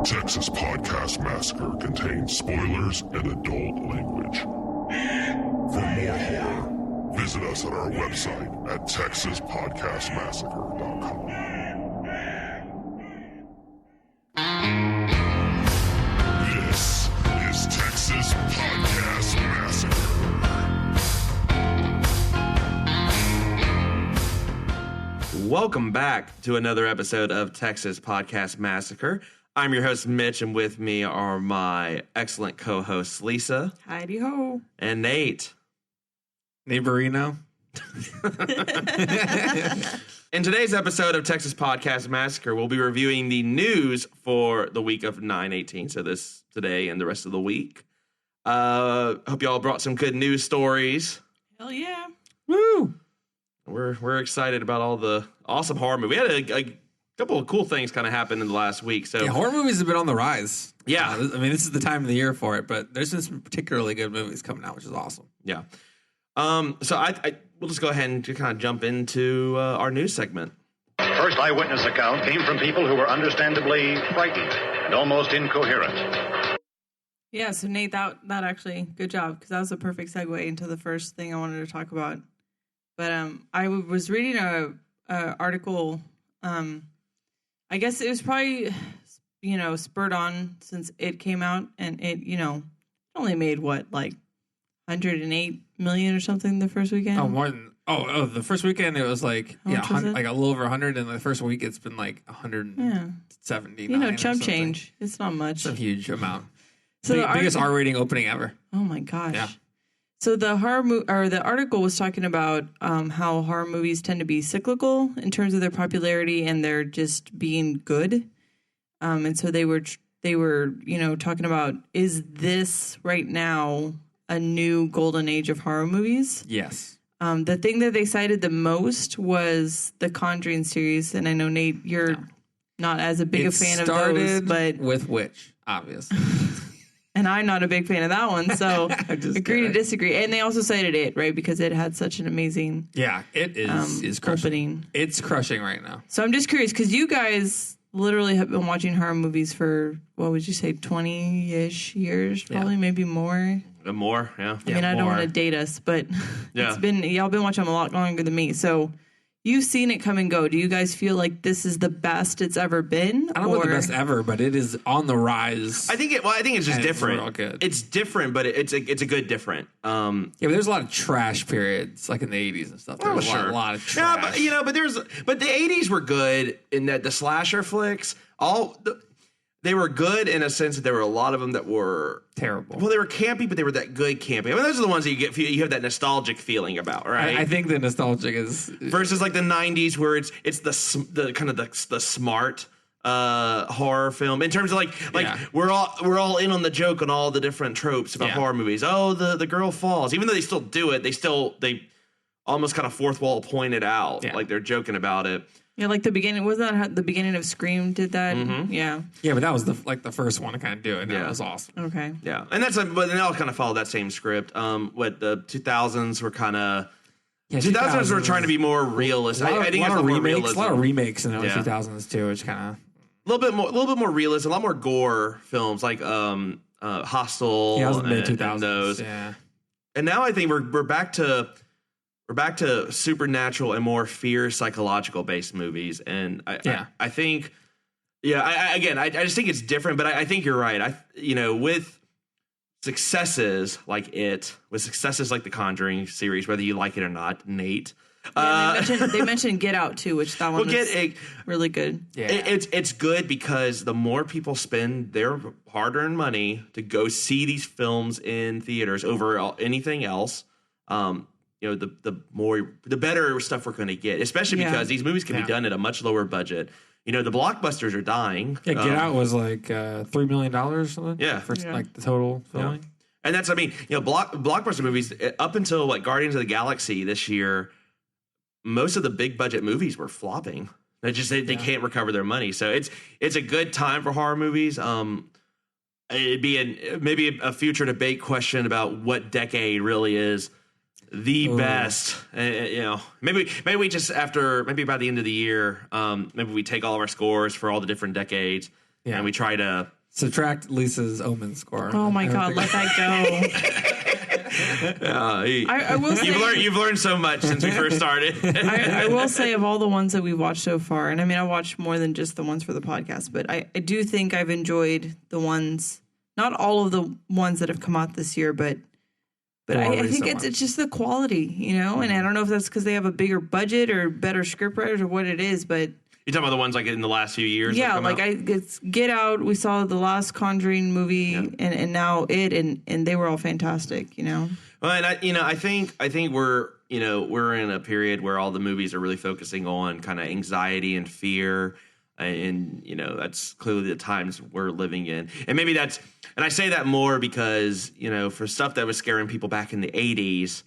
Texas Podcast Massacre contains spoilers and adult language. For more horror, visit us at our website at texaspodcastmassacre.com. This is Texas Podcast Massacre. Welcome back to another episode of Texas Podcast Massacre. I'm your host, Mitch, and with me are my excellent co-hosts, Lisa. Heidi ho. And Nate. Neighborino. In today's episode of Texas Podcast Massacre, we'll be reviewing the news for the week of 9/18, so this today and the rest of the week. Hope y'all brought some good news stories. Hell yeah. Woo! We're excited about all the awesome horror movies. We had a couple of cool things kind of happened in the last week. So yeah, horror movies have been on the rise. Yeah. This is the time of the year for it, but there's been some particularly good movies coming out, which is awesome. Yeah. So we'll just go ahead and kind of jump into our news segment. First eyewitness account came from people who were understandably frightened and almost incoherent. Yeah, so Nate, that actually, good job, because that was a perfect segue into the first thing I wanted to talk about. But I was reading a article. I guess it was probably, spurred on since it came out, and it, only made what, like 108 million or something the first weekend. Oh, more than the first weekend it was like like a little over 100, and the first week it's been like 179. Chump change. It's not much. It's a huge amount. So the biggest R rating opening ever. Oh my gosh. Yeah. So the the article was talking about how horror movies tend to be cyclical in terms of their popularity and they're just being good. And so they were talking about, is this right now a new golden age of horror movies? Yes. The thing that they cited the most was the Conjuring series, and I know Nate, you're not as a big a fan of those, but with which obviously. And I'm not a big fan of that one, so agree to kidding. disagree. And they also cited it, right, because it had such an amazing it is crushing. opening. It's crushing right now. So I'm just curious, because you guys literally have been watching horror movies for, what would you say, 20-ish years, probably, maybe more? More, yeah. I mean, I don't want to date us, but y'all been watching them a lot longer than me, so you've seen it come and go. Do you guys feel like this is the best it's ever been? I don't know about the best ever, but it is on the rise. I think it's just different. It's real good. It's different, but it's a good different. Yeah, but there's a lot of trash periods, like in the 80s and stuff. There's a lot of trash. Yeah, but the 80s were good in that the slasher flicks, they were good in a sense that there were a lot of them that were terrible. Well, they were campy, but they were that good campy. I mean, those are the ones that you have that nostalgic feeling about, right? I think the nostalgic is versus like the 90s where it's the kind of the smart horror film in terms of like we're all in on the joke on all the different tropes about horror movies. Oh, the girl falls, even though they still do it, they almost kind of fourth wall point it out, like they're joking about it. Yeah, like the beginning, wasn't that how the beginning of Scream did that? Mm-hmm. Yeah. Yeah, but that was the first one to kind of do it. And that was awesome. Okay. Yeah, and but they all kind of followed that same script. What the 2000s were kind of. 2000s were trying to be more realistic. I think it's a lot of remakes in the 2000s too, which kind of a little bit more realistic, a lot more gore films like Hostel. Yeah, it was in the mid 2000s. Those. Yeah. And now I think we're back to supernatural and more fear psychological based movies, and I think I just think it's different, but I think you're right. With successes like with successes like the Conjuring series, whether you like it or not, Nate. Yeah, they mentioned Get Out too, which that one was really good. Yeah. It's good because the more people spend their hard-earned money to go see these films in theaters over anything else, the better stuff we're going to get, especially because these movies can be done at a much lower budget. The blockbusters are dying. Yeah, Get Out was like $3 million or something. Yeah, for like the total filming. Yeah. And that's, blockbuster movies up until like Guardians of the Galaxy this year, most of the big budget movies were flopping. They can't recover their money. So it's a good time for horror movies. It'd be maybe a future debate question about what decade really is the best. Maybe we just maybe by the end of the year, maybe we take all of our scores for all the different decades Yeah. And we try to subtract Lisa's Omen score. Oh my God, let that go. I will say you've learned so much since we first started. I will say of all the ones that we've watched so far, and I mean I watched more than just the ones for the podcast, but I do think I've enjoyed the ones, not all of the ones that have come out this year, but I think it's just the quality, you know, and I don't know if that's because they have a bigger budget or better scriptwriters or what it is, but you're talking about the ones like in the last few years? Yeah, like it's Get Out. We saw the last Conjuring movie, and now it, and they were all fantastic. You know. Well, and I think we're in a period where all the movies are really focusing on kind of anxiety and fear, and that's clearly the times we're living in, and maybe that's, and I say that more because for stuff that was scaring people back in the 80s.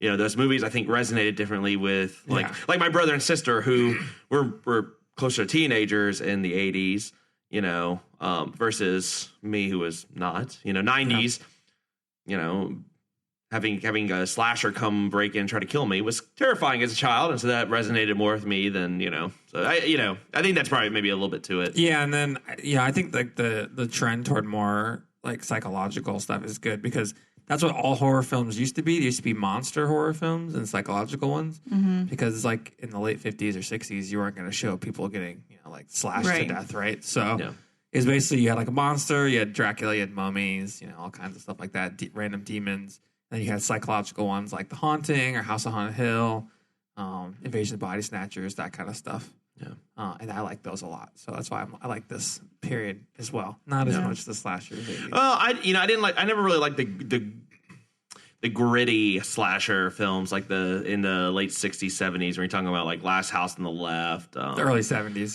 Those movies I think resonated differently with like my brother and sister who were closer to teenagers in the 80s, versus me who was not, 90s, having a slasher come break in and try to kill me was terrifying as a child. And so that resonated more with me than, so I think that's probably maybe a little bit to it. Yeah. And then, I think like the trend toward more like psychological stuff is good because that's what all horror films used to be. They used to be monster horror films and psychological ones because, like, in the late 50s or 60s, you weren't going to show people getting, like, slashed to death, right? So it's basically you had, like, a monster, you had Dracula, you had mummies, all kinds of stuff like that, random demons. Then you had psychological ones like The Haunting or House on Haunted Hill, Invasion of Body Snatchers, that kind of stuff. Yeah, and I like those a lot, so that's why I like this period as well. Not as much the slashers. Well, I never really liked the gritty slasher films like in the late 60s, 70s when you're talking about like Last House on the Left, the early 70s,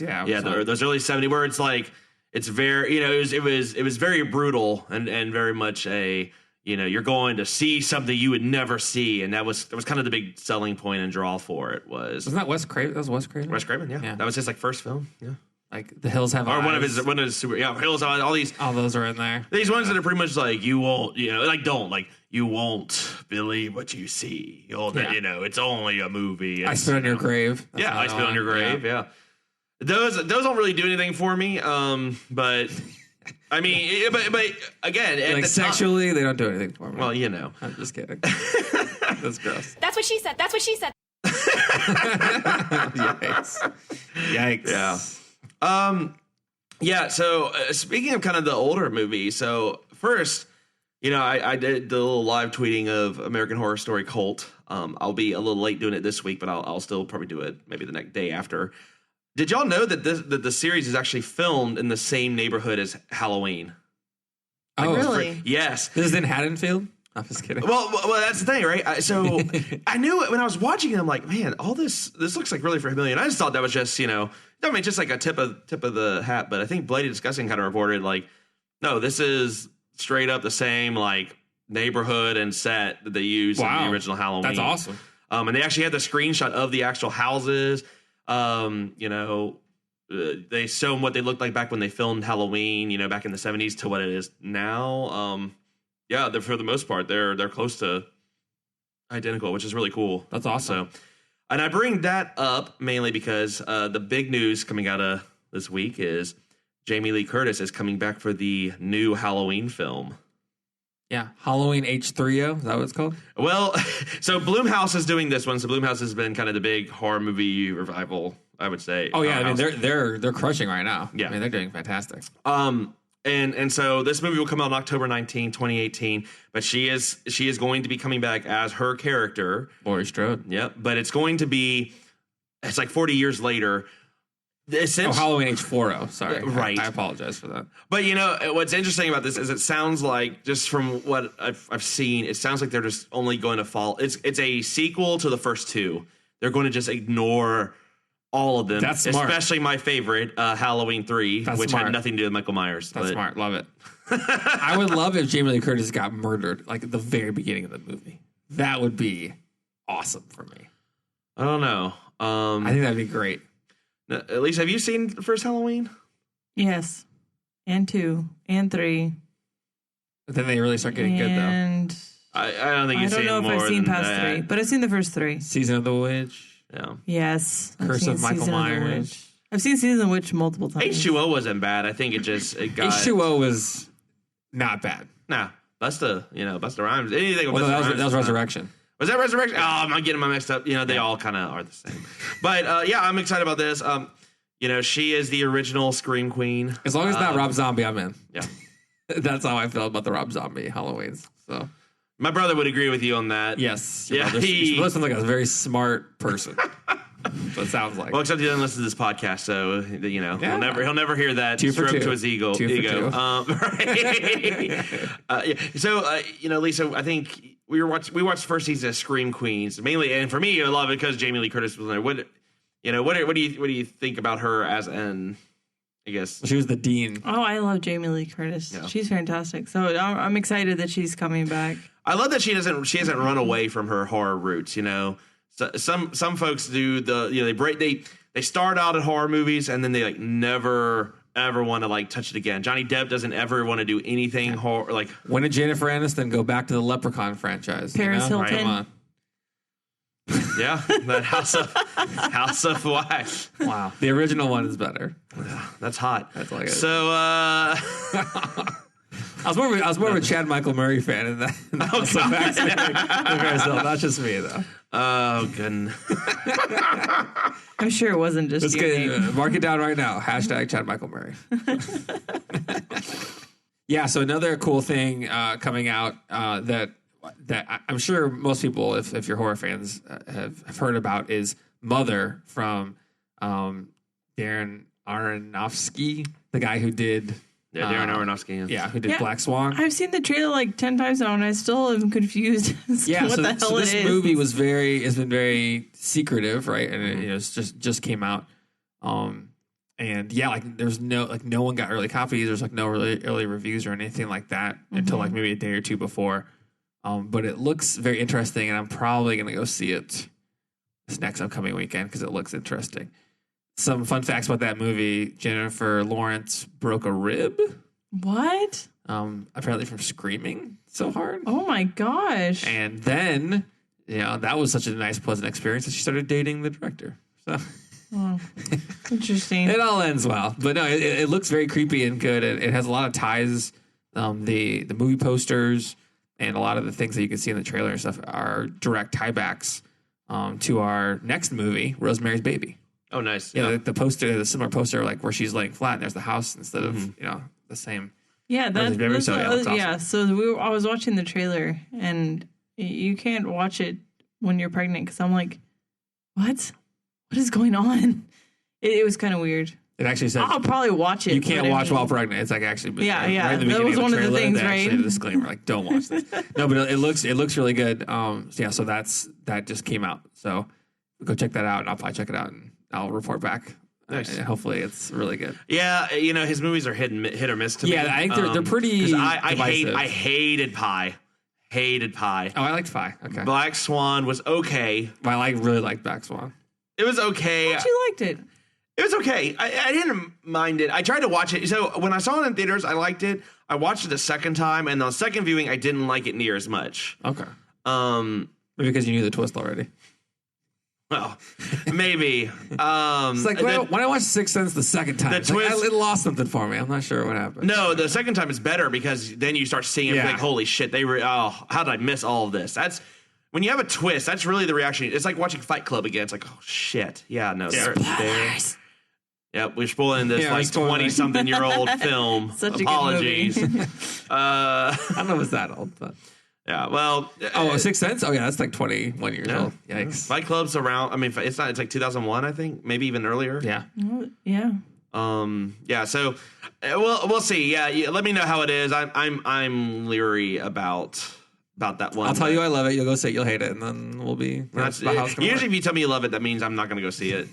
those early 70s where it's like it's very it was very brutal and very much a. You're going to see something you would never see, and that was kind of the big selling point and draw for it. Wasn't that Wes Craven? That was Wes Craven. Wes Craven, yeah. That was his like first film. Yeah, like The Hills Have Eyes. Or one of his super Hills Have Eyes. All those are in there. These ones that are pretty much like you won't you won't believe what you see. It's only a movie. I Spit on Your Grave. That's I Spit on Your Grave. Yeah. Those don't really do anything for me. But. I mean, but again, like sexually, they don't do anything for me. Well, I'm just kidding. That's gross. That's what she said. That's what she said. Yikes. Yeah. So speaking of kind of the older movies, so first, I did the little live tweeting of American Horror Story Cult. I'll be a little late doing it this week, but I'll still probably do it maybe the next day after. Did y'all know that the series is actually filmed in the same neighborhood as Halloween? Oh, really? Yes. This is in Haddonfield? I'm just kidding. Well, that's the thing, right? So I knew it when I was watching it. I'm like, man, all this looks like really familiar. And I just thought that was just, just like a tip of the hat. But I think Bloody Disgusting kind of reported like, no, this is straight up the same like neighborhood and set that they used in the original Halloween. That's awesome. And they actually had the screenshot of the actual houses. They show what they looked like back when they filmed Halloween, back in the 70s to what it is now. They're for the most part, they're close to identical, which is really cool. That's awesome. So, and I bring that up mainly because the big news coming out of this week is Jamie Lee Curtis is coming back for the new Halloween film. Yeah, Halloween H3O, is that what it's called? Well, so Blumhouse is doing this one. So Blumhouse has been kind of the big horror movie revival, I would say. Oh yeah, I mean they're crushing right now. Yeah, I mean they're doing fantastic. And so this movie will come out on October 19, 2018. But she is going to be coming back as her character, Laurie Strode. Yep, but it's going to be like 40 years later. Halloween H4O. Sorry. Right. I apologize for that. But, what's interesting about this is it sounds like, just from what I've seen, it sounds like they're just only going to fall. It's a sequel to the first two. They're going to just ignore all of them. That's smart. Especially my favorite, Halloween 3, which had nothing to do with Michael Myers. That's smart. Love it. I would love if Jamie Lee Curtis got murdered, like at the very beginning of the movie. That would be awesome for me. I don't know. I think that'd be great. At least, have you seen the first Halloween? Yes. And 2. And 3. But then they really start getting good, though. I don't think you've seen more than that. I don't know if I've seen past 3, but I've seen the first 3. Season of the Witch. Yeah. Yes. Curse of Michael Myers. I've seen Season of the Witch multiple times. H2O wasn't bad. I think it got H2O was not bad. Nah, Busta Rhymes. Anything with Well, Busta Rhymes. that was Resurrection. Was that Resurrection? Oh, I'm not getting my mixed up. They all kind of are the same. But I'm excited about this. She is the original Scream Queen. As long as it's not Rob Zombie, I'm in. Yeah. That's how I felt about the Rob Zombie Halloweens. So my brother would agree with you on that. yes. Yeah. He looks like a very smart person. So it sounds like. Well, except he doesn't listen to this podcast, so he'll never hear that Two for stroke two. to his ego. Two for two. Right. So Lisa, I think we watched the first season of Scream Queens mainly, and for me, I love it because Jamie Lee Curtis was in there. What do you think about her as an? I guess She was the dean. Oh, I love Jamie Lee Curtis. Yeah. She's fantastic. So I'm excited that she's coming back. I love that she hasn't run away from her horror roots. So, some folks do they start out at horror movies and then they like never ever want to like touch it again. Johnny Depp doesn't ever want to do anything horror like. When did Jennifer Aniston go back to the Leprechaun franchise? Paris Hilton. Come on. Yeah, that House of Wax. Wow. The original one is better. That's hot. That's all I got. So I was more of a Chad Michael Murray fan in that. House of Wax than Paris Hilton. Not just me though. oh goodness. I'm sure it wasn't just Let's you. mark it down right now. # Chad Michael Murray. Yeah. So another cool thing coming out that I'm sure most people, if you're horror fans, have heard about is Mother from Darren Aronofsky, the guy who did Darren Aronofsky. Yeah, who did Black Swan. I've seen the trailer like 10 times now, and I still am confused as to what the hell so it this is. movie has been very secretive, right? And it's just came out. And yeah, like there's no one got early copies. There's like no really early reviews or anything like that until like maybe a day or two before. But it looks very interesting, and I'm probably going to go see it this next upcoming weekend because it looks interesting. Some fun facts about that movie: Jennifer Lawrence broke a rib. What? Apparently from screaming so hard. Oh my gosh! And then, that was such a nice, pleasant experience that she started dating the director. So Interesting. it all ends well. But no, it looks very creepy and good. It has a lot of ties. The movie posters and a lot of the things that you can see in the trailer and stuff are direct tiebacks to our next movie, Rosemary's Baby. Oh, nice. Yeah, the similar poster, like where she's laying flat and there's the house instead of the same. Yeah, Rosemary's Baby, so yeah, that's awesome. yeah. So I was watching the trailer, and you can't watch it when you're pregnant because I'm like, what is going on? It was kind of weird. It actually says I'll probably watch it. you can't watch while pregnant. It's like actually Yeah. Right in the That beginning was one of the trailer, things, they actually right? had a disclaimer like don't watch this. No, but it looks really good. So that just came out. So go check that out, and I'll probably check it out and I'll report back. Nice. And hopefully it's really good. Yeah, his movies are hit or miss to me. Yeah, I think they're pretty. 'cause I divisive. hated Pie. Hated Pie. Oh, I liked Pie. Okay. Black Swan was okay. Well, I really liked Black Swan. It was okay. But you liked it. It was okay. I didn't mind it. I tried to watch it. So when I saw it in theaters, I liked it. I watched it a second time, and on the second viewing, I didn't like it near as much. Okay. Maybe Maybe because you knew the twist already. Well, maybe. It's like when I watched Sixth Sense the second time, The twist- it lost something for me. I'm not sure what happened. No, the second time is better because then you start seeing it Yeah. like, holy shit, how did I miss all of this? That's when you have a twist, that's really the reaction. It's like watching Fight Club again. It's like, oh shit. Yeah, no, they're yeah, we're spoiling this Yeah, we're like spoiling. 20-something-year-old film. Such a good Apologies. movie. I don't know if it's that old, but Yeah, well. Sixth Sense? Oh yeah, that's like 21 years old. Yikes. Fight Club's around. I mean, it's like 2001, I think, maybe even earlier. Yeah. Yeah. Yeah. So, we'll see. Yeah, let me know how it is. I'm leery about that one. I'll tell you I love it. You'll go see it. You'll hate it, and then we'll be. That's, about how it's gonna usually, work. if you tell me you love it, that means I'm not going to go see it.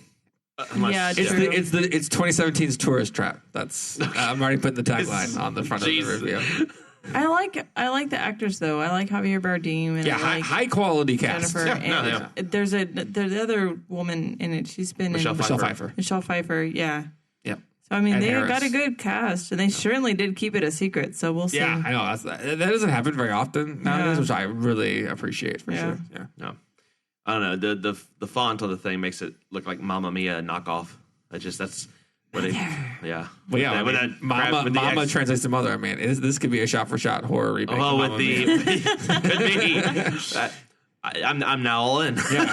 Unless, Yeah, true. It's 2017's Tourist Trap. That's I'm already putting the tagline on the front of the Jesus. review. I like the actors though. I like Javier Bardem and Yeah, I like high quality cast. Jennifer. Yeah, and there's the other woman in it. She's been Michelle in Pfeiffer. Michelle Pfeiffer. Yeah. Yep. So I mean, And they Harris. got a good cast, and they certainly did keep it a secret. So we'll see. Yeah, I know that doesn't happen very often nowadays, Yeah. which I really appreciate for Yeah. sure. Yeah. No, I don't know. The font on the thing makes it look like Mamma Mia knockoff. That's what it. Yeah. Well, yeah. With I mean, that mama translates to mother. I mean, this could be a shot-for-shot horror remake. Oh, of with the could be. I'm now all in. Yeah.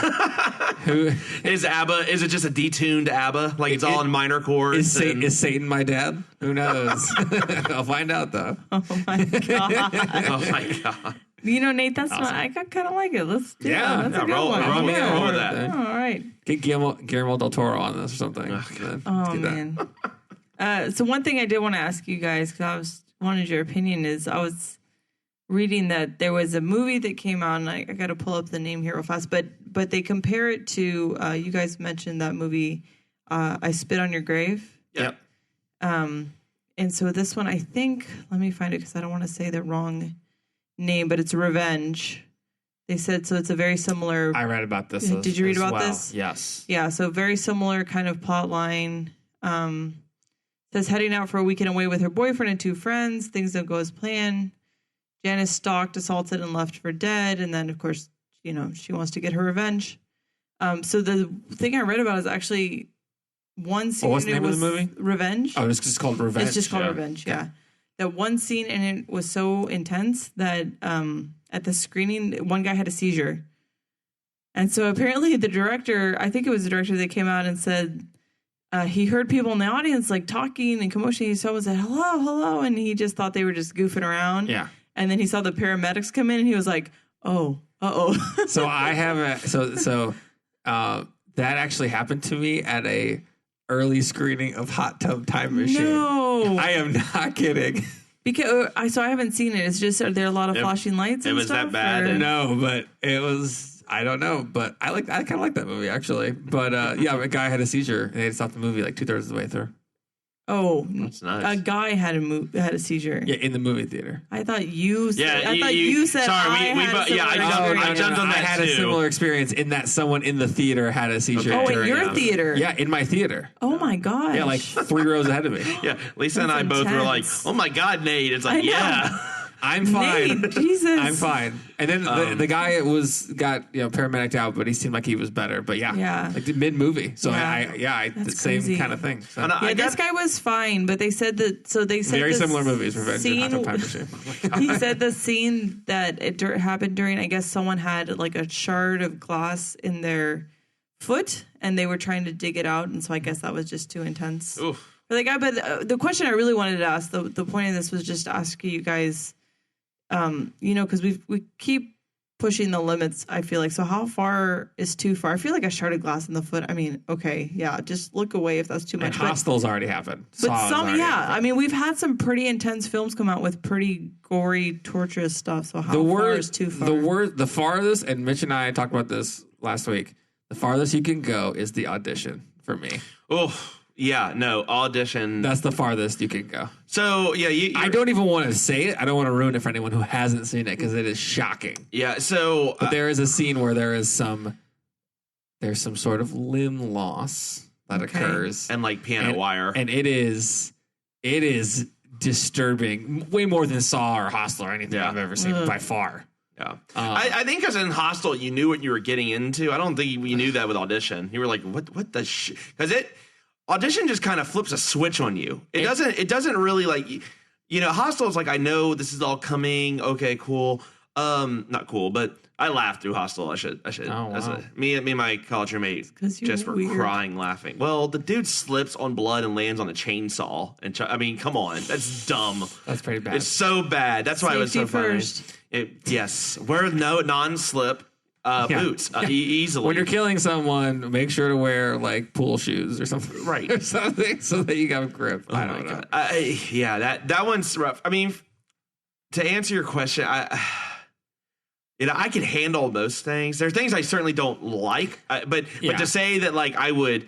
Who is ABBA? Is it just a detuned ABBA? Like it's all in minor chords. Is Satan my dad? Who knows? I'll find out though. Oh my god! Oh my god! You know, Nate, that's not. I kind of like it. Let's do Yeah, that. That's a good roll one. with that. Oh, all right. Get Guillermo del Toro on this or something. Oh man. So one thing I did want to ask you guys, because wanted your opinion, is I was reading that there was a movie that came out, and I got to pull up the name here real fast, but they compare it to, you guys mentioned that movie, I Spit on Your Grave. Yep. And so this one, I think, let me find it because I don't want to say the wrong name, but it's Revenge. They said, so it's a very similar. I read about this. Did you read about well. this? Yes. Yeah, so very similar kind of plot line. Says heading out for a weekend away with her boyfriend and 2 friends. Things don't go as planned. Jan is stalked, assaulted, and left for dead. And then, of course, you know, she wants to get her revenge. So the thing I read about is actually one scene. What's the name of the movie? Revenge. Oh, it's just called Revenge. It's just called Revenge, yeah. That one scene in it was so intense that at the screening, one guy had a seizure. And so apparently the director, I think it was the director that came out and said he heard people in the audience like talking and commotion. Someone said, hello, hello. And he just thought they were just goofing around. Yeah. And then he saw the paramedics come in and he was like, oh, uh-oh. So I have that actually happened to me at a early screening of Hot Tub Time Machine. No. I am not kidding. Because I haven't seen it. It's just, are there a lot of flashing lights and was stuff? that bad? Or? No, but it was, I don't know, but I kind of like that movie actually. But yeah, a guy had a seizure and they had to stop the movie like 2/3 of the way through. Oh, that's nice. A guy had a seizure. Yeah, in the movie theater. I thought you said. Yeah, I thought you said. Sorry, I jumped on that I had a too. similar experience in that someone in the theater had a seizure. Oh, in during, your theater? Yeah, in my theater. Oh my gosh. Yeah, like 3 rows ahead of me. Yeah, Lisa and That's I both were like, intense. "Oh my god, Nate!" It's like, I know. yeah. I'm fine. Nate, Jesus. I'm fine. And then the guy got paramedic out, but he seemed like he was better. But yeah. Like mid movie. So Yeah. the That's same crazy. kind of thing. So. Yeah, this guy was fine, but they said that. So they said Very the similar movies, Revenge and Hot Tub Time scene- Machine. He said the scene that it happened during. I guess someone had like a shard of glass in their foot, and they were trying to dig it out, and so I guess that was just too intense. Oof. For the guy, but the question I really wanted to ask, the point of this was just to ask you guys. Because we keep pushing the limits, I feel like. So how far is too far? I feel like a shard of glass in the foot. I mean, okay, yeah, just look away if that's too And much. Hostel's already happened. But Saw's some, already yeah. happened. I mean, we've had some pretty intense films come out with pretty gory, torturous stuff. So how far is too far? The farthest, and Mitch and I talked about this last week, the farthest you can go is the audition for me. Oh, yeah, no, Audition. That's the farthest you can go. So, yeah, I don't even want to say it. I don't want to ruin it for anyone who hasn't seen it because it is shocking. Yeah, so But there is a scene where there's some sort of limb loss that occurs, and like piano wire. and it is disturbing, way more than Saw or Hostel or anything I've ever seen by far. Yeah, I think because in Hostel you knew what you were getting into. I don't think you knew that with Audition. You were like, what the shit? Because Audition just kind of flips a switch on you. It doesn't really like, Hostel is like, I know this is all coming. Okay, cool. Not cool, but I laughed through Hostel. I should. Oh, wow. Me and my college roommate just were weird. crying, laughing. Well, the dude slips on blood and lands on a chainsaw. And I mean, come on, that's dumb. That's pretty bad. It's so bad. That's why it was so funny. First. Yes, wear no non-slip boots easily. When you're killing someone, make sure to wear like pool shoes or something, Right. or something, so that you got a grip. I don't know. That one's rough. I mean, to answer your question, I can handle most things. There are things I certainly don't like, but to say that like I would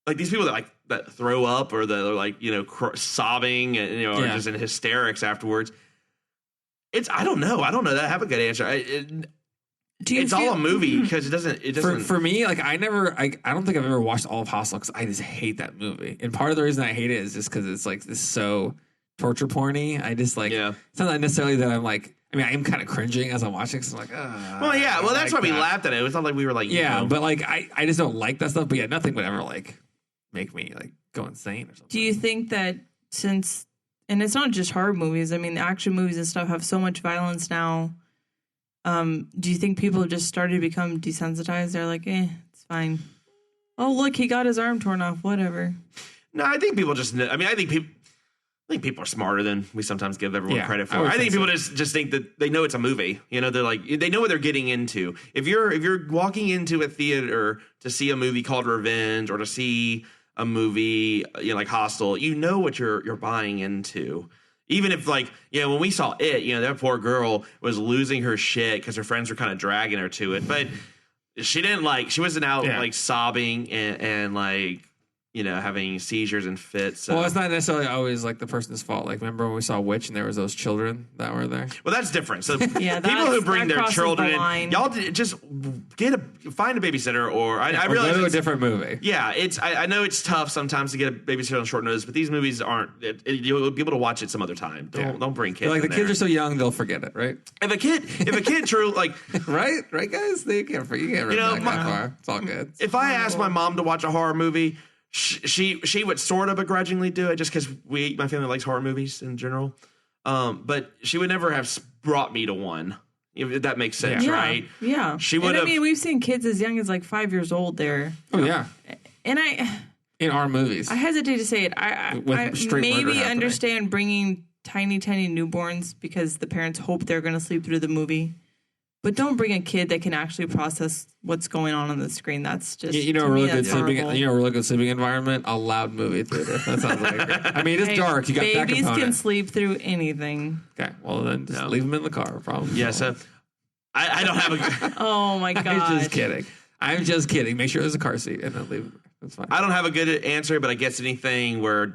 like these people that throw up or that are like sobbing and or just in hysterics afterwards. I don't know that I have a good answer. It's all a movie because it doesn't. For me, like I don't think I've ever watched all of Hostel because I just hate that movie. And part of the reason I hate it is just because it's like this so torture porny. I just like it's not necessarily that I'm like. I mean, I am kind of cringing as I'm watching because I'm like, well, yeah. Well, that's like why we that. laughed at it. It was not like we were like, but like I just don't like that stuff. But yeah, nothing would ever like make me like go insane or something. Do you think that since, and it's not just horror movies, I mean, the action movies and stuff have so much violence now. Do you think people have just started to become desensitized? They're like, it's fine. Oh, look, he got his arm torn off. Whatever. No, I think people just. I mean, I think people are smarter than we sometimes give everyone credit for. I think people just think that they know it's a movie. You know, they're like they know what they're getting into. If you're walking into a theater to see a movie called Revenge or to see a movie, like Hostel, you know what you're buying into. Even if, like, when we saw it, that poor girl was losing her shit because her friends were kind of dragging her to it, but she wasn't out like sobbing and like, having seizures and fits. So. Well, it's not necessarily always like the person's fault. Like, remember when we saw Witch and there was those children that were there? Well, that's different. So people who bring their children in, y'all just find a babysitter or I realize go to a different movie. Yeah, I know it's tough sometimes to get a babysitter on short notice, but these movies aren't. You'll be able to watch it some other time. Don't bring kids. Like the in kids there. are so young, they'll forget it, right? If a kid true like right, guys, you can't remember that far. It's all good. If I asked my mom to watch a horror movie, she would sort of begrudgingly do it just because my family likes horror movies in general. But she would never have brought me to one. If that makes sense, right? Yeah. She would have. I mean, we've seen kids as young as like 5 years old there. Oh yeah. And in our movies, I hesitate to say it. I maybe understand bringing tiny newborns because the parents hope they're going to sleep through the movie. But don't bring a kid that can actually process what's going on the screen. That's just a really good sleeping environment. A loud movie theater. That sounds like I mean, it's dark. You got that component. Babies can sleep through anything. Okay, well then just leave them in the car. Problem. Yeah. So I don't have a. Oh my god! I'm just kidding. Make sure there's a car seat and then leave. That's fine. I don't have a good answer, but I guess anything where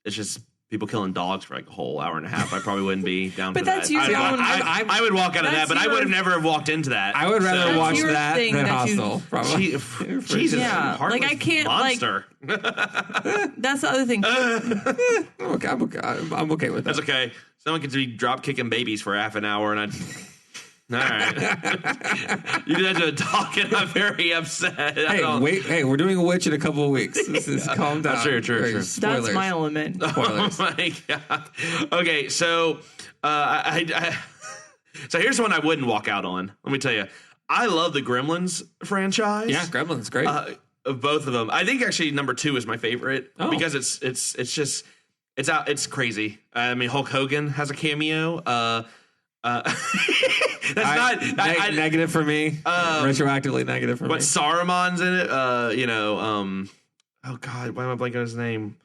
it's just people killing dogs for like a whole hour and a half, I probably wouldn't be down for that. But that's your own. I would walk out of that, but I would have never walked into that. I would rather watch that than Hostel. Probably. Jesus, yeah. Like I can't monster. That's the other thing. I'm okay with that. That's okay. Someone could be drop kicking babies for half an hour, and I'd. All right. You did that to a dog, and I'm very upset. Hey, we're doing a Witch in a couple of weeks. Calm down. True. Spoilers. That's my element. Spoilers. Oh my god. Okay, so so here's one I wouldn't walk out on. Let me tell you, I love the Gremlins franchise. Yeah, Gremlins, great. Both of them. I think actually number 2 is my favorite because it's crazy. I mean, Hulk Hogan has a cameo. That's not negative for me. Retroactively negative for me. But Saruman's in it. Oh God, why am I blanking on his name?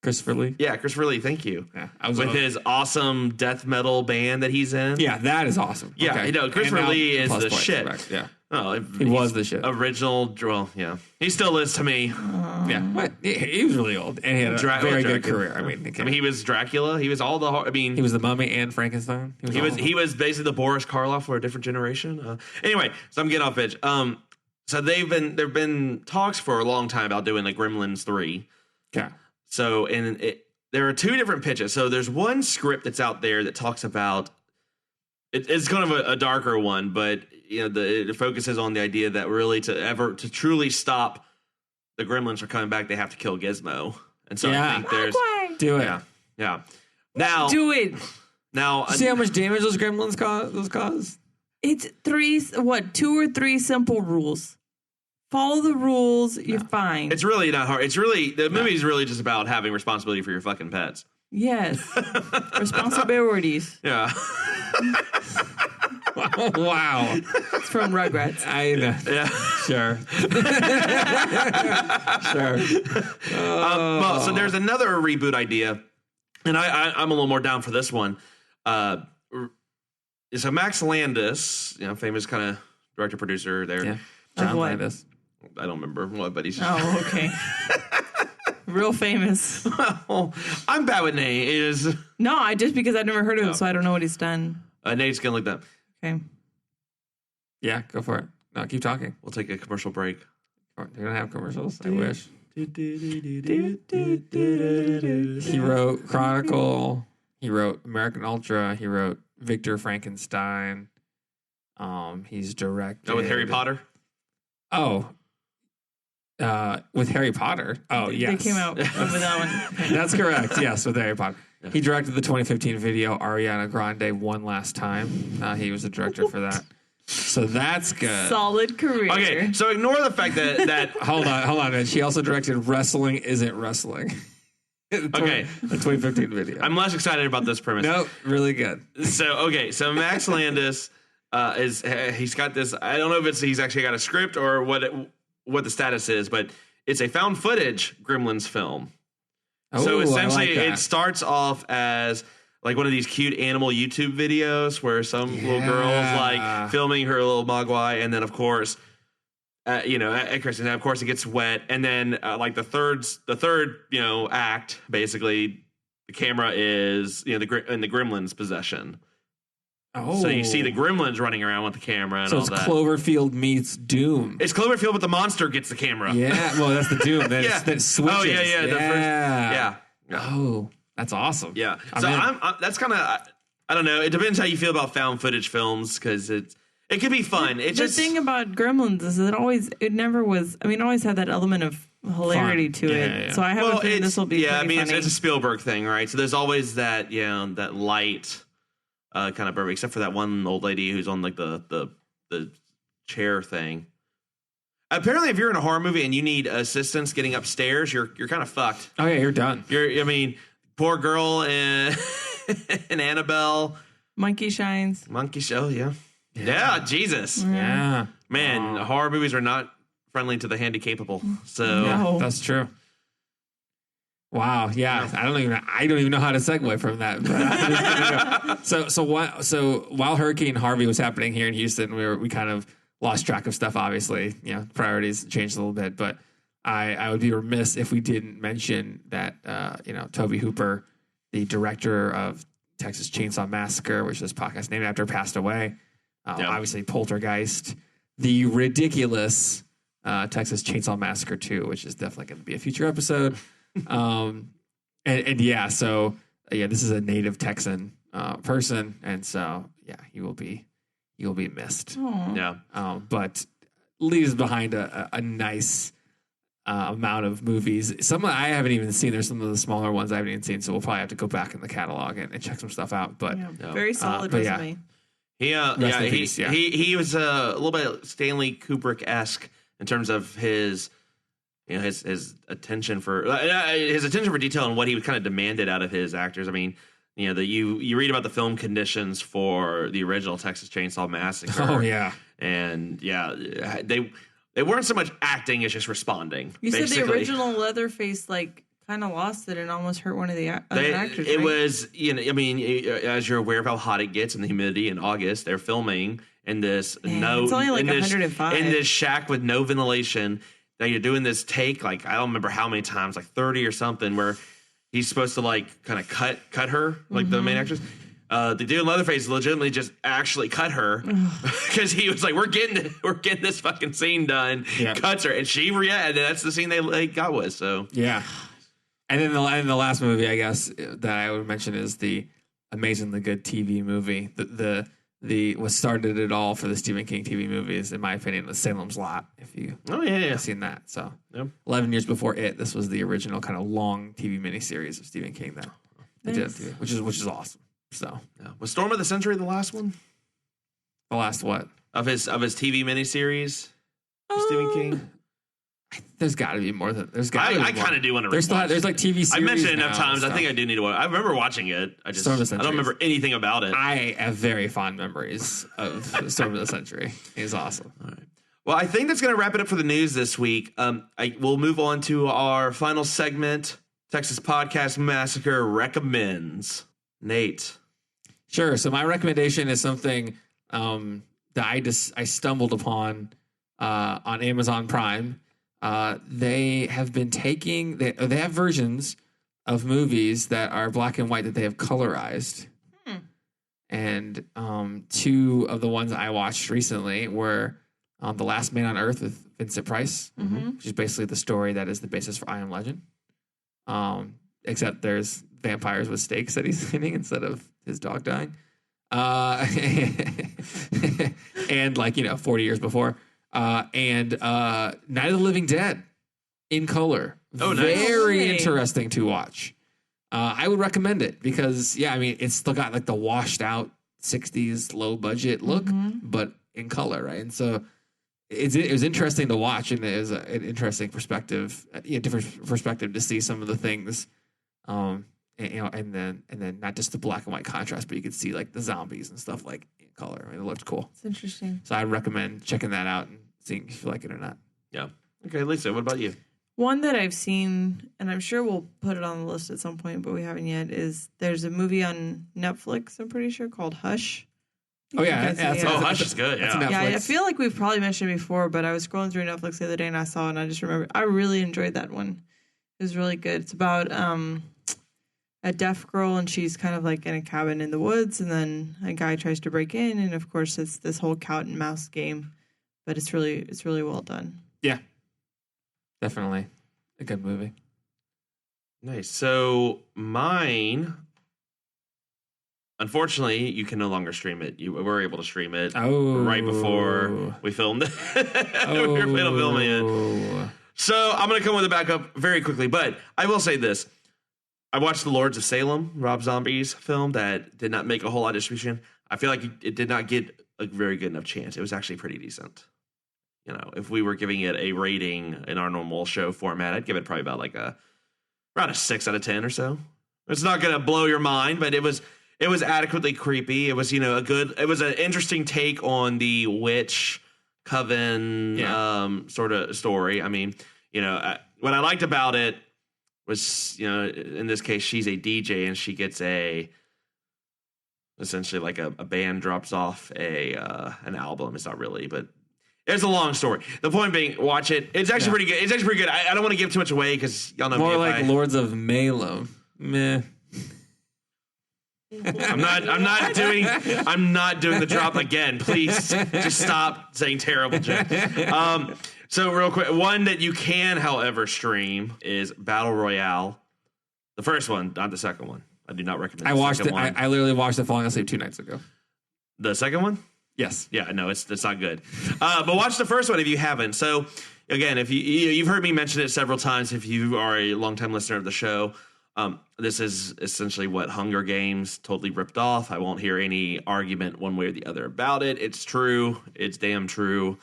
Christopher Lee. Yeah, Christopher Lee. Thank you. Yeah, with his awesome death metal band that he's in. Yeah, that is awesome. Yeah, okay. Christopher Lee is the shit. Yeah. Oh, he was the shit. Original. Well, yeah, he still is to me. Yeah, but he was really old and he had a very good career. I mean, he was Dracula. He was all the. I mean, he was the Mummy and Frankenstein. He was basically the Boris Karloff for a different generation. Anyway, so I'm getting off pitch. So there've been talks for a long time about doing like Gremlins 3. Yeah. So there are 2 different pitches. So there's one script that's out there that talks about. It's kind of a darker one, but it focuses on the idea that really to truly stop the Gremlins from coming back, they have to kill Gizmo. And so I think there's do it. Yeah. Now do it. Now see how much damage those Gremlins cause? It's 2 or 3 simple rules. Follow the rules, you're fine. It's really not hard. It's really the movie is really just about having responsibility for your fucking pets. Yes. Responsibilities. Yeah. Wow. It's from Rugrats. I know. Yeah. Sure. Sure. Well, so there's another reboot idea, and I'm a little more down for this one. So Max Landis, famous kind of director producer there. Yeah. John Landis. I don't remember what, but he's. Oh, okay. Real famous. Well, I'm bad with names. No, just because I've never heard of him, so I don't know what he's done. Nate's gonna look that. Okay. Yeah, go for it. No, keep talking. We'll take a commercial break. You're gonna have commercials. I wish. He wrote Chronicle. He wrote American Ultra. He wrote Victor Frankenstein. He's directed. Oh, with Harry Potter. Oh. With Harry Potter. Oh, yes. They came out with that one. That's correct. Yes, with Harry Potter. He directed the 2015 video Ariana Grande One Last Time. He was the director for that. So that's good. Solid career. Okay, so ignore the fact that Hold on, man. She also directed Wrestling Isn't Wrestling. Okay. The 2015 video. I'm less excited about this premise. Nope, really good. So Max Landis he's got this. I don't know if he's actually got a script or what the status is, but it's a found footage Gremlins film. Oh, so essentially, I like that. it starts off as like one of these cute animal YouTube videos where some little girl's like filming her little mogwai, and then of course, and of course it gets wet, and then like the third act, basically the camera is in the Gremlins' possession. Oh, So you see the Gremlins running around with the camera and so all it's that. Cloverfield meets Doom. It's Cloverfield, but the monster gets the camera. Yeah, well, that's the Doom. Then Yeah. it switches. Oh yeah. The first, yeah. Oh, that's awesome. Yeah. I'm So in. that's kind of, I don't know. It depends how you feel about found footage films because it could be fun. It's The just thing about Gremlins is it never was. I mean, it always had that element of hilarity Fun. to Yeah, it. yeah. So I have a feeling this will be. Yeah, I pretty mean funny. it's a Spielberg thing, right? So there's always that that light kind of burn, except for that one old lady who's on like the chair thing. Apparently, if you're in a horror movie and you need assistance getting upstairs, you're kind of fucked. Oh yeah, you're done. Poor girl and Annabelle. Monkey Shines. Monkey Show, yeah, Jesus, Yeah, man, horror movies are not friendly to the handicapable. So No. that's true. Wow. Yeah, I don't even know how to segue from that. But so while Hurricane Harvey was happening here in Houston, we kind of lost track of stuff. Obviously, priorities changed a little bit, but I would be remiss if we didn't mention that Tobe Hooper, the director of Texas Chainsaw Massacre, which this podcast named after, passed away. Obviously, Poltergeist, the ridiculous Texas Chainsaw Massacre 2, which is definitely going to be a future episode. So this is a native Texan person, and so he will be missed. yeah. But leaves behind a nice amount of movies. Some I haven't even seen. There's some of the smaller ones I haven't even seen, so we'll probably have to go back in the catalog and check some stuff out. But Very solid but yeah. resume. He was a little bit Stanley Kubrick-esque in terms of his attention for detail and what he kind of demanded out of his actors. I mean, you read about the film conditions for the original Texas Chainsaw Massacre. Oh yeah, and they weren't so much acting as just responding. You basically. said the original Leatherface kind of lost it and almost hurt one of the other actors. It right? was, as you're aware of how hot it gets in the humidity in August, they're filming in this it's only like 105 in this shack with no ventilation. Now you're doing this take, I don't remember how many times, 30 or something, where he's supposed to kind of cut her, the main actress. The dude in Leatherface legitimately just actually cut her because he was like, "We're getting this fucking scene done." Yeah. Cuts her, and she reacted. That's the scene they got with. So yeah. And then the last movie, I guess, that I would mention is the amazingly good TV movie. The what started it all for the Stephen King TV movies, in my opinion, was Salem's Lot. If you have seen that, so 11 years before it, this was the original kind of long TV miniseries of Stephen King that they did, which is awesome. So was Storm of the Century the last one? The last what of his TV miniseries? Stephen King. There's got to be more than there's got. I kind of do want to. There's like TV series. I mentioned it enough now times. I think I do need to watch. I remember watching it. I don't remember anything about it. I have very fond memories of Storm of the Century. He's awesome. All right. Well, I think that's going to wrap it up for the news this week. We'll move on to our final segment. Texas Podcast Massacre recommends. Nate. Sure. So my recommendation is something that I stumbled upon on Amazon Prime. They have been taking they have versions of movies that are black and white that they have colorized. And two of the ones I watched recently were The Last Man on Earth with Vincent Price, which is basically the story that is the basis for I Am Legend. Except there's vampires with stakes that he's hitting instead of his dog dying. And 40 years before. And Night of the Living Dead, in color. Oh, nice. Very Okay. interesting to watch. I would recommend it because, yeah, I mean, it's still got like the washed out 60s low budget look, but in color, right? And so it was interesting to watch, and it was an interesting perspective, different perspective to see some of the things, and then not just the black and white contrast, but you could see like the zombies and stuff like in color. I mean, it looked cool. It's interesting. So I'd recommend checking that out and seeing if you like it or not. Yeah. Okay, Lisa, what about you? One that I've seen, and I'm sure we'll put it on the list at some point, but we haven't yet, is there's a movie on Netflix, I'm pretty sure, called Hush. Oh, yeah. Hush is good. That's Yeah. Netflix. Yeah, I feel like we've probably mentioned it before, but I was scrolling through Netflix the other day and I saw it and I just remember I really enjoyed that one. It was really good. It's about a deaf girl and she's kind of like in a cabin in the woods, and then a guy tries to break in, and of course it's this whole cat and mouse game, but it's really well done. Yeah. Definitely a good movie. Nice. So mine, unfortunately, you can no longer stream it. You were able to stream it right before we filmed it. We were filming it. So I'm going to come with a backup very quickly, but I will say this. I watched The Lords of Salem, Rob Zombie's film that did not make a whole lot of distribution. I feel like it did not get a very good enough chance. It was actually pretty decent. You know, if we were giving it a rating in our normal show format, I'd give it probably about like around a 6 out of 10 or so. It's not going to blow your mind, but it was adequately creepy. It was, it was an interesting take on the witch coven sort of story. I mean, what I liked about it was, in this case, she's a DJ and she gets essentially like a band drops off an album. It's not really, but it's a long story. The point being, watch it. It's actually pretty good. It's actually pretty good. I don't want to give too much away because y'all know more me. Like Lords of Malum. Meh. I'm not doing the drop again. Please just stop saying terrible jokes. So real quick, one that you can, however, stream is Battle Royale. The first one, not the second one. I do not recommend. I watched it. I literally watched it falling asleep 2 nights ago. The second one? Yes. Yeah. No, it's not good. But watch the first one if you haven't. So again, if you've heard me mention it several times, if you are a longtime listener of the show. This is essentially what Hunger Games totally ripped off. I won't hear any argument one way or the other about it. It's true. It's damn true.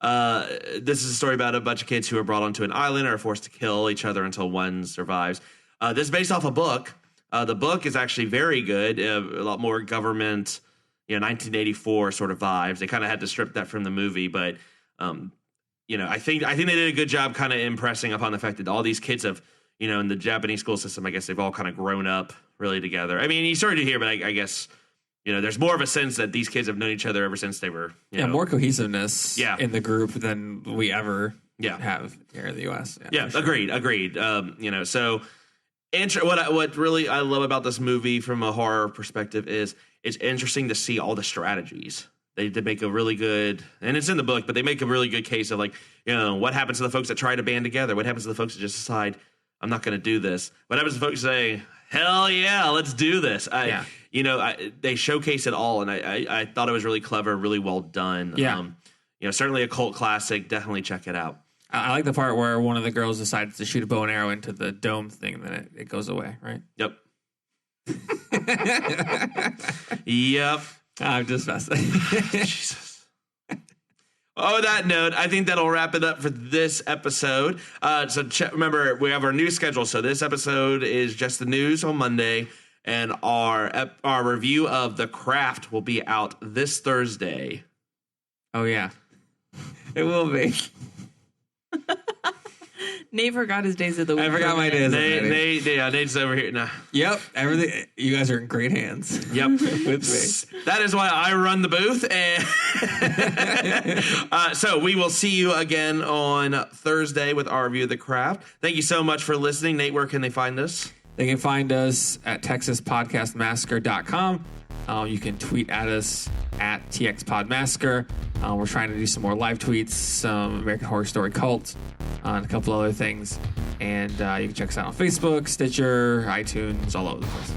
This is a story about a bunch of kids who are brought onto an island and are forced to kill each other until one survives. This is based off a book. The book is actually very good. A lot more government, 1984 sort of vibes. They kind of had to strip that from the movie, but I think they did a good job kind of impressing upon the fact that all these kids have, in the Japanese school system, I guess they've all kind of grown up really together. I mean, you started to hear, but I guess, there's more of a sense that these kids have known each other ever since they were, more cohesiveness in the group than we ever have here in the U.S. Yeah, agreed. So what really I love about this movie from a horror perspective is it's interesting to see all the strategies. They did make a really good, and it's in the book, but they make a really good case of like, what happens to the folks that try to band together? What happens to the folks that just decide, I'm not going to do this? What happens to folks that say, hell yeah, let's do this? They showcase it all, and I thought it was really clever, really well done. Yeah. Certainly a cult classic. Definitely check it out. I like the part where one of the girls decides to shoot a bow and arrow into the dome thing, and then it goes away, right? Yep. Yep. I'm just messing. Jesus. On that note, I think that'll wrap it up for this episode. Remember, we have our new schedule. So this episode is just the news on Monday, and our review of The Craft will be out this Thursday. Oh, yeah. It will be. Nate forgot his days of the week. I forgot my days of the week. Nate's over here now. Yep, everything. You guys are in great hands. Yep. With me. That is why I run the booth. And so we will see you again on Thursday with our review of The Craft. Thank you so much for listening. Nate, where can they find us? They can find us at TexasPodcastMassacre.com. You can tweet at us at TXPodMassacre. We're trying to do some more live tweets, some American Horror Story Cult, and a couple other things. And you can check us out on Facebook, Stitcher, iTunes, all over the place.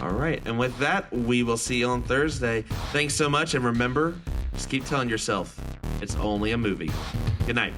All right. And with that, we will see you on Thursday. Thanks so much. And remember, just keep telling yourself, it's only a movie. Good night.